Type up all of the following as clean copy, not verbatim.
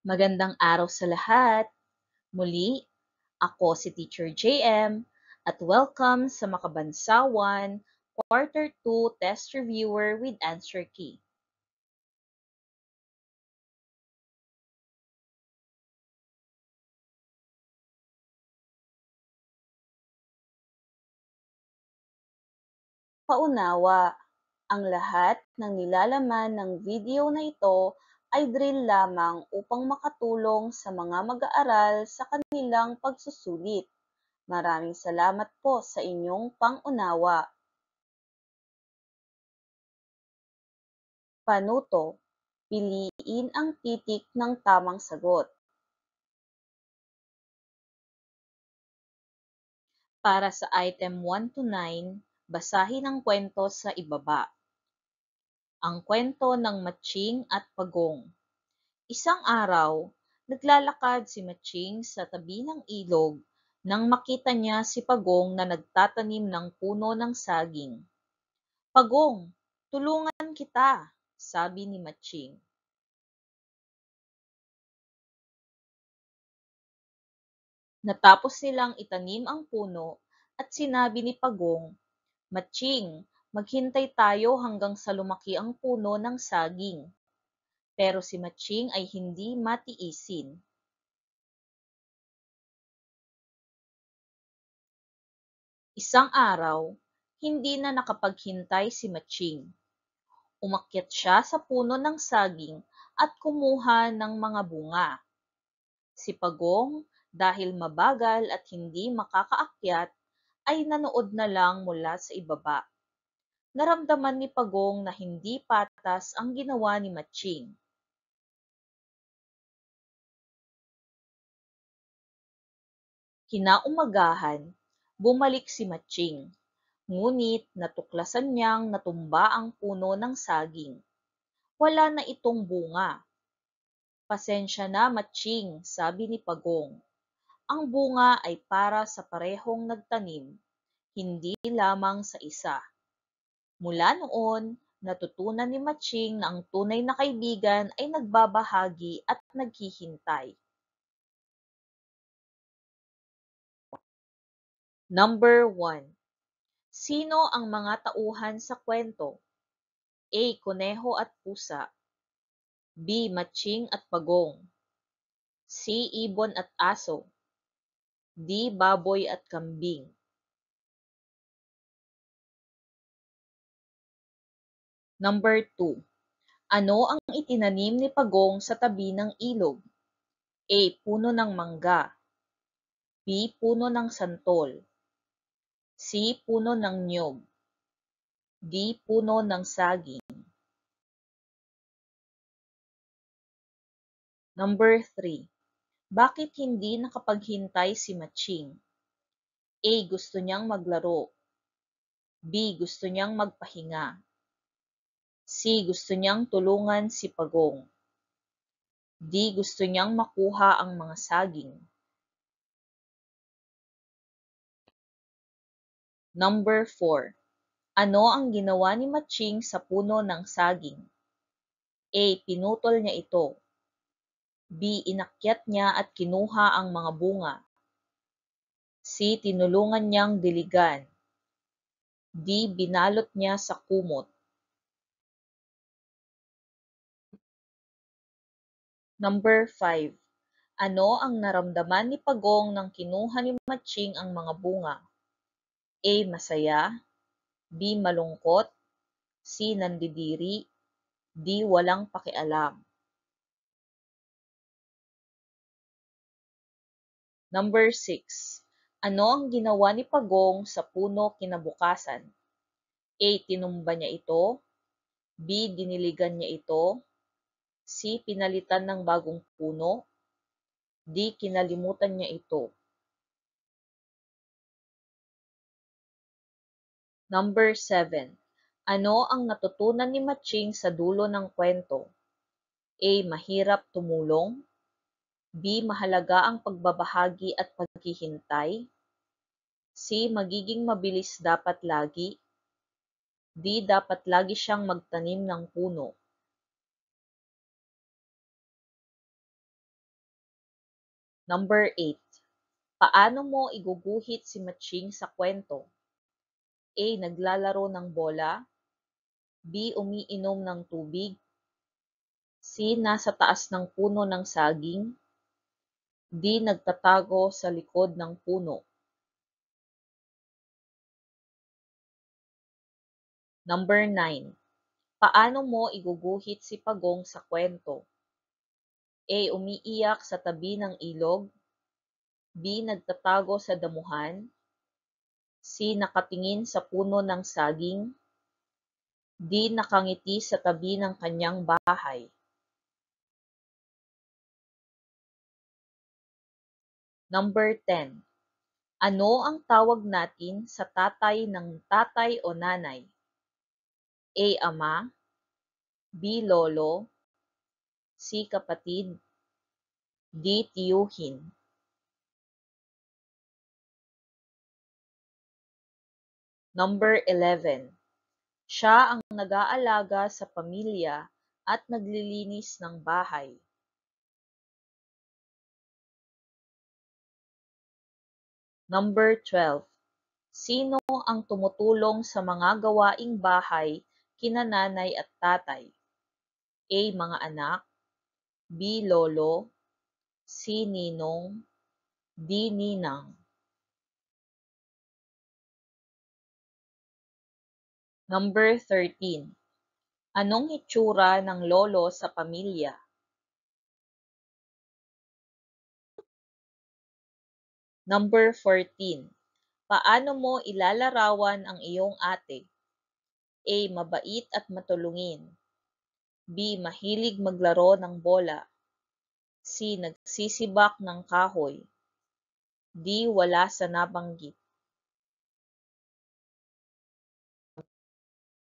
Magandang araw sa lahat. Muli, ako si Teacher JM at welcome sa Makabansawan Quarter 2 Test Reviewer with Answer Key. Paunawa, ang lahat ng nilalaman ng video na ito ay drill lamang upang makatulong sa mga mag-aaral sa kanilang pagsusulit. Maraming salamat po sa inyong pang-unawa. Panuto, piliin ang titik ng tamang sagot. Para sa item 1 to 9, basahin ang kwento sa ibaba. Ang kwento ng Matching at Pagong. Isang araw, naglalakad si Matching sa tabi ng ilog nang makita niya si Pagong na nagtatanim ng puno ng saging. "Pagong, tulungan kita," sabi ni Matching. Natapos nilang itanim ang puno at sinabi ni Pagong, "Matching, maghintay tayo hanggang sa lumaki ang puno ng saging." Pero si Matching ay hindi matiisin. Isang araw, hindi na nakapaghintay si Matching. Umakyat siya sa puno ng saging at kumuha ng mga bunga. Si Pagong, dahil mabagal at hindi makakaakyat, ay nanood na lang mula sa ibaba. Naramdaman ni Pagong na hindi patas ang ginawa ni Matching. Kinaumagahan, bumalik si Matching, ngunit natuklasan niyang natumba ang puno ng saging. Wala na itong bunga. "Pasensya na, Matching," sabi ni Pagong. "Ang bunga ay para sa parehong nagtanim, hindi lamang sa isa." Mula noon, natutunan ni Matching na ang tunay na kaibigan ay nagbabahagi at naghihintay. Number 1. Sino ang mga tauhan sa kwento? A. Kuneho at pusa. B. Matching at Pagong. C. Ibon at aso. D. Baboy at kambing. Number 2. Ano ang itinanim ni Pagong sa tabi ng ilog? A. Puno ng mangga. B. Puno ng santol. C. Puno ng niyog. D. Puno ng saging. Number 3. Bakit hindi nakapaghintay si Matching? A. Gusto niyang maglaro. B. Gusto niyang magpahinga. C. Gusto niyang tulungan si Pagong. D. Gusto niyang makuha ang mga saging. Number 4. Ano ang ginawa ni Matching sa puno ng saging? A. Pinutol niya ito. B. Inakyat niya at kinuha ang mga bunga. C. Tinulungan niyang diligan. D. Binalot niya sa kumot. Number 5. Ano ang naramdaman ni Pagong nang kinuha ni Matching ang mga bunga? A. Masaya. B. Malungkot. C. Nandidiri. D. Walang pakialam. Number 6. Ano ang ginawa ni Pagong sa puno kinabukasan? A. Tinumba niya ito. B. Diniligan niya ito. C. Pinalitan ng bagong puno. D. Kinalimutan niya ito. Number 7. Ano ang natutunan ni Matching sa dulo ng kwento? A. Mahirap tumulong. B. Mahalaga ang pagbabahagi at paghihintay. C. Magiging mabilis dapat lagi. D. Dapat lagi siyang magtanim ng puno. Number 8. Paano mo iguguhit si Matching sa kwento? A. Naglalaro ng bola. B. Umiinom ng tubig. C. Nasa taas ng puno ng saging. D. Nagtatago sa likod ng puno. Number 9. Paano mo iguguhit si Pagong sa kwento? A. Umiiyak sa tabi ng ilog. B. Nagtatago sa damuhan. C. Nakatingin sa puno ng saging. D. Nakangiti sa tabi ng kanyang bahay. Number 10. Ano ang tawag natin sa tatay ng tatay o nanay? A. Ama. B. Lolo. C. Kapatid. D. Tiyuhin. Number 11. Siya ang nag-aalaga sa pamilya at naglilinis ng bahay. Number 12. Sino ang tumutulong sa mga gawaing bahay kina nanay at tatay? A. Mga anak. B. Lolo. C. Ninong. D. Ninang. Number 13. Anong itsura ng lolo sa pamilya? Number 14. Paano mo ilalarawan ang iyong ate? A. Mabait at matulungin. B. Mahilig maglaro ng bola. C. Nagsisibak ng kahoy. D. Wala sa nabanggit.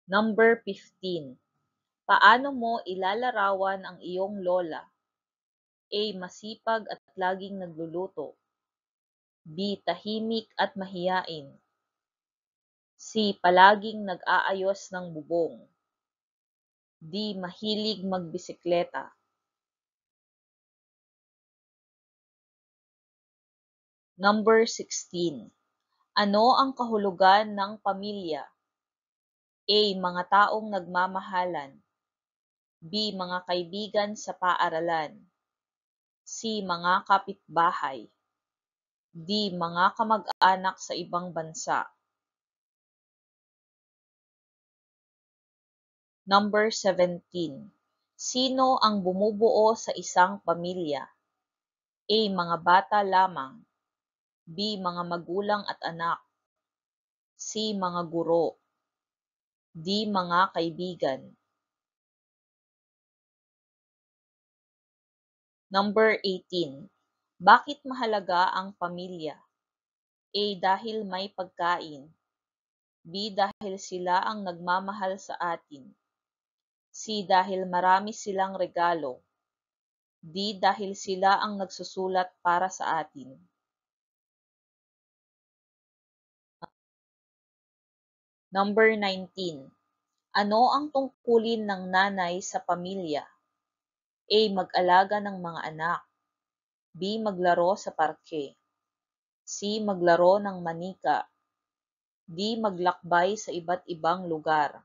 Number 15. Paano mo ilalarawan ang iyong lola? A. Masipag at laging nagluluto. B. Tahimik at mahiyain. C. Palaging nag-aayos ng bubong. D. Mahilig magbisikleta. Number 16. Ano ang kahulugan ng pamilya? A. Mga taong nagmamahalan. B. Mga kaibigan sa paaralan. C. Mga kapitbahay. D. Mga kamag-anak sa ibang bansa. Number 17. Sino ang bumubuo sa isang pamilya? A. Mga bata lamang. B. Mga magulang at anak. C. Mga guro. D. Mga kaibigan. Number 18. Bakit mahalaga ang pamilya? A. Dahil may pagkain. B. Dahil sila ang nagmamahal sa atin. C. Dahil marami silang regalo. D. Dahil sila ang nagsusulat para sa atin. Number 19. Ano ang tungkulin ng nanay sa pamilya? A. Mag-alaga ng mga anak. B. Maglaro sa parke. C. Maglaro ng manika. D. Maglakbay sa iba't ibang lugar.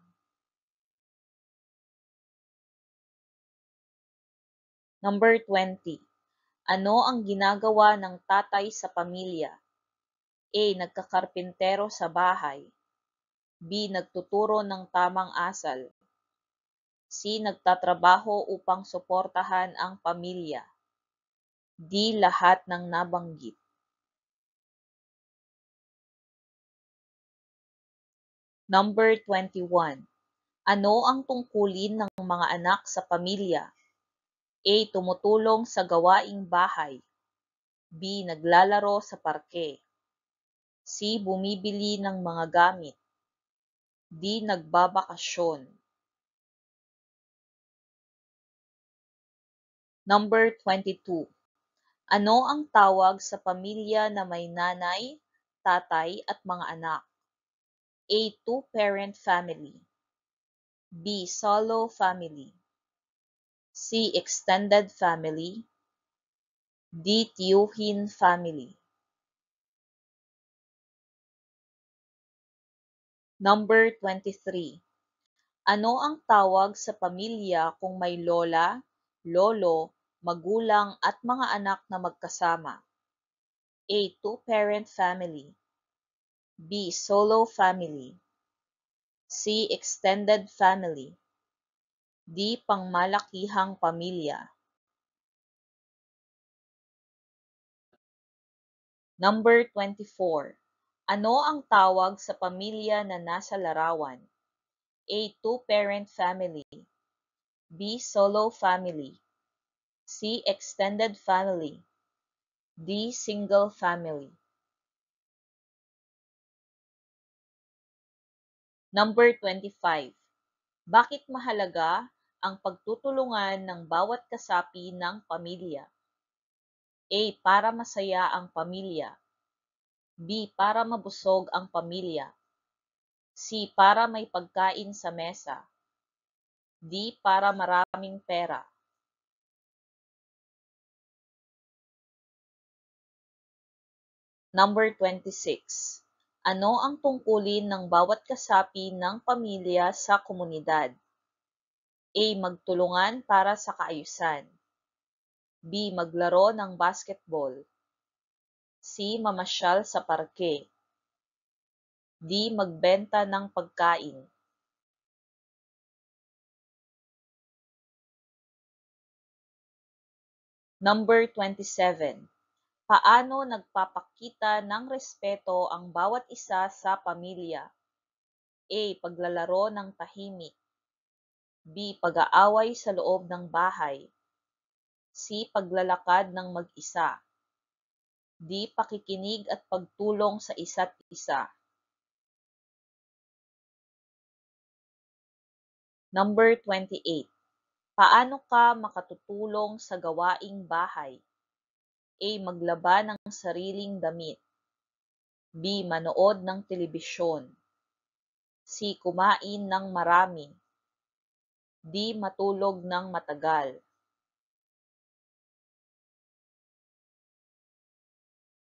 Number 20. Ano ang ginagawa ng tatay sa pamilya? A. Nagkakarpintero sa bahay. B. Nagtuturo ng tamang asal. C. Nagtatrabaho upang suportahan ang pamilya. D. Lahat ng nabanggit. Number 21. Ano ang tungkulin ng mga anak sa pamilya? A. Tumutulong sa gawaing bahay. B. Naglalaro sa parke. C. Bumibili ng mga gamit. D. Nagbabakasyon. Number 22. Ano ang tawag sa pamilya na may nanay, tatay at mga anak? A. Two-parent family. B. Solo family. C. Extended family. D. Tiyuhin family. Number 23. Ano ang tawag sa pamilya kung may lola, lolo, magulang at mga anak na magkasama? A. Two-parent family. B. Solo family. C. Extended family. D. Pangmalakihang pamilya. Number 24. Ano ang tawag sa pamilya na nasa larawan? A. Two-parent family. B. Solo family. C. Extended family. D. Single family. Number 25. Bakit mahalaga ang pagtutulungan ng bawat kasapi ng pamilya? A. Para masaya ang pamilya. B. Para mabusog ang pamilya. C. Para may pagkain sa mesa. D. Para maraming pera. Number 26. Ano ang tungkulin ng bawat kasapi ng pamilya sa komunidad? A. Magtulungan para sa kaayusan. B. Maglaro ng basketball. C. Mamasyal sa parke. D. Magbenta ng pagkain. Number 27. Paano nagpapakita ng respeto ang bawat isa sa pamilya? A. Paglalaro ng tahimik. B. Pag-aaway sa loob ng bahay. C. Paglalakad ng mag-isa. D. Pakikinig at pagtulong sa isa't isa. Number 28. Paano ka makatutulong sa gawaing bahay? A. Maglaba ng sariling damit. B. Manood ng telebisyon. C. Kumain ng marami. D. Matulog ng matagal.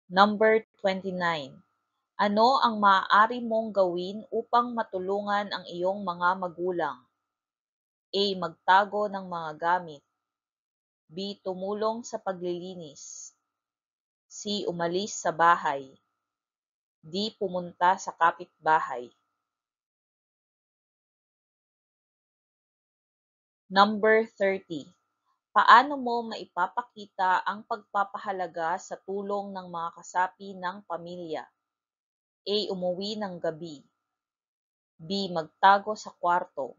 Number 29. Ano ang maaari mong gawin upang matulungan ang iyong mga magulang? A. Magtago ng mga gamit. B. Tumulong sa paglilinis. C. Umalis sa bahay. D. Pumunta sa kapitbahay. Number 30. Paano mo maipapakita ang pagpapahalaga sa tulong ng mga kasapi ng pamilya? A. Umuwi ng gabi. B. Magtago sa kwarto.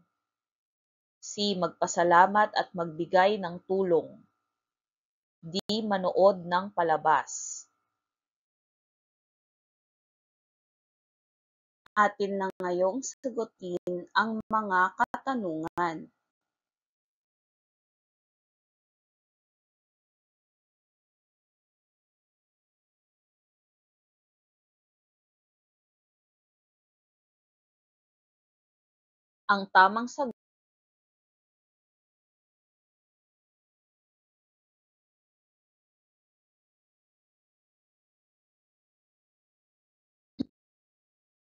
C. Magpasalamat at magbigay ng tulong. D. Manood ng palabas. Atin na ngayong sagutin ang mga katanungan. Ang tamang sagot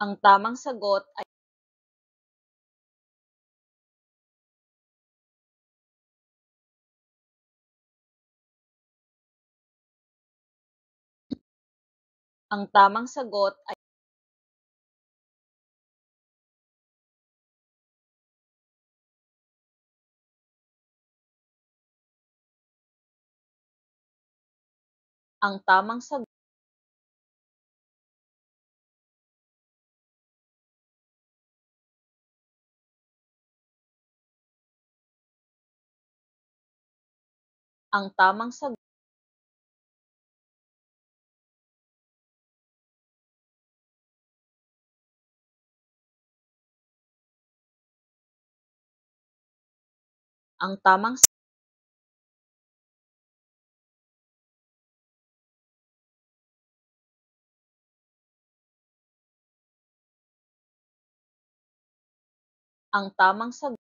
ang tamang sagot ay ang tamang sagot ay ang tamang sagot ang tamang sagot ang tamang ang tamang sagot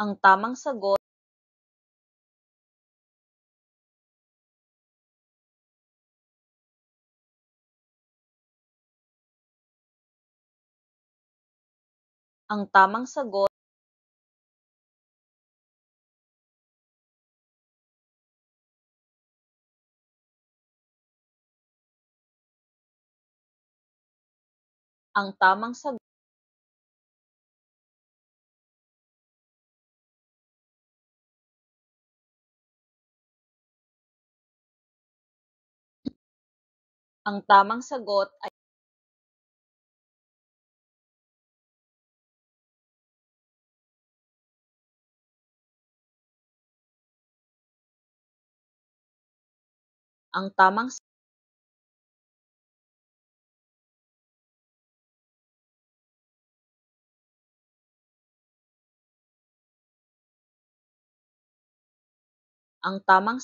Ang tamang sagot ang tamang sagot ang tamang sagot ang tamang sagot ay ang tamang ang tamang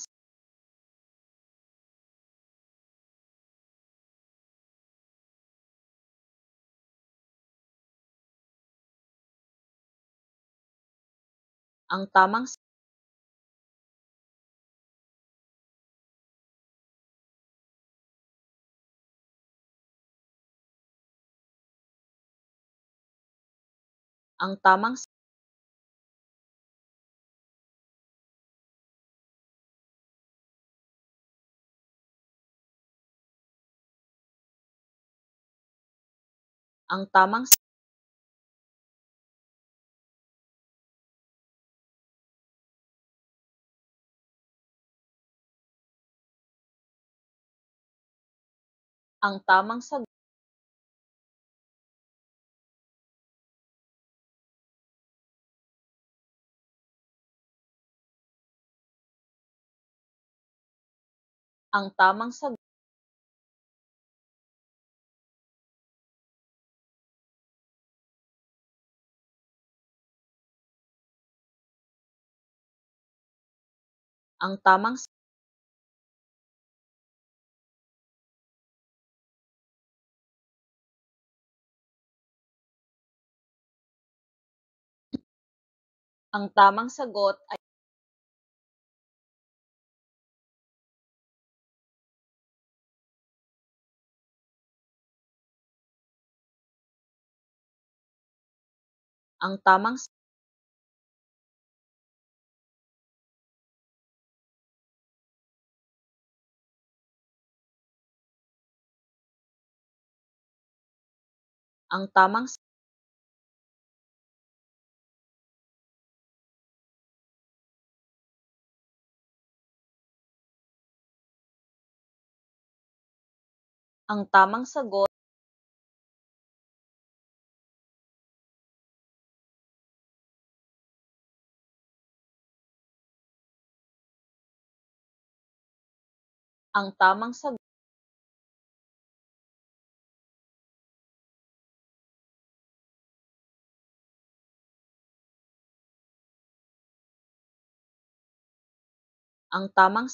ang tamang ang tamang ang tamang ang tamang sagot ang tamang sagot ang tamang ang tamang sagot ay ang tamang ang tamang ang tamang sagot ang tamang sagot ang tamang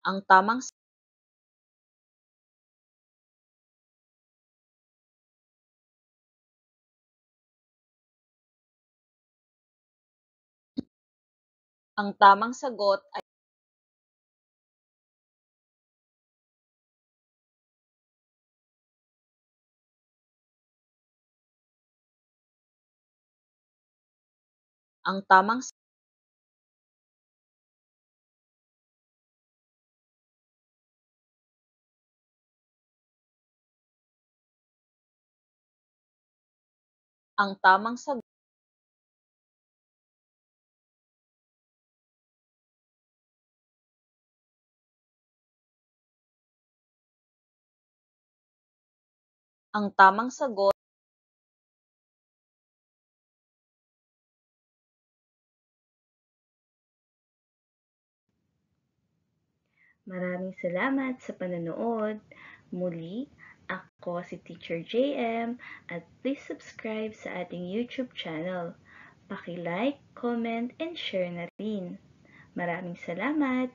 ang tamang ang tamang sagot ay ang tamang ang tamang sagot ang tamang sagot Maraming salamat sa panonood. Muli, ako si Teacher JM at please subscribe sa ating YouTube channel. Paki-like, comment, and share na rin. Maraming salamat!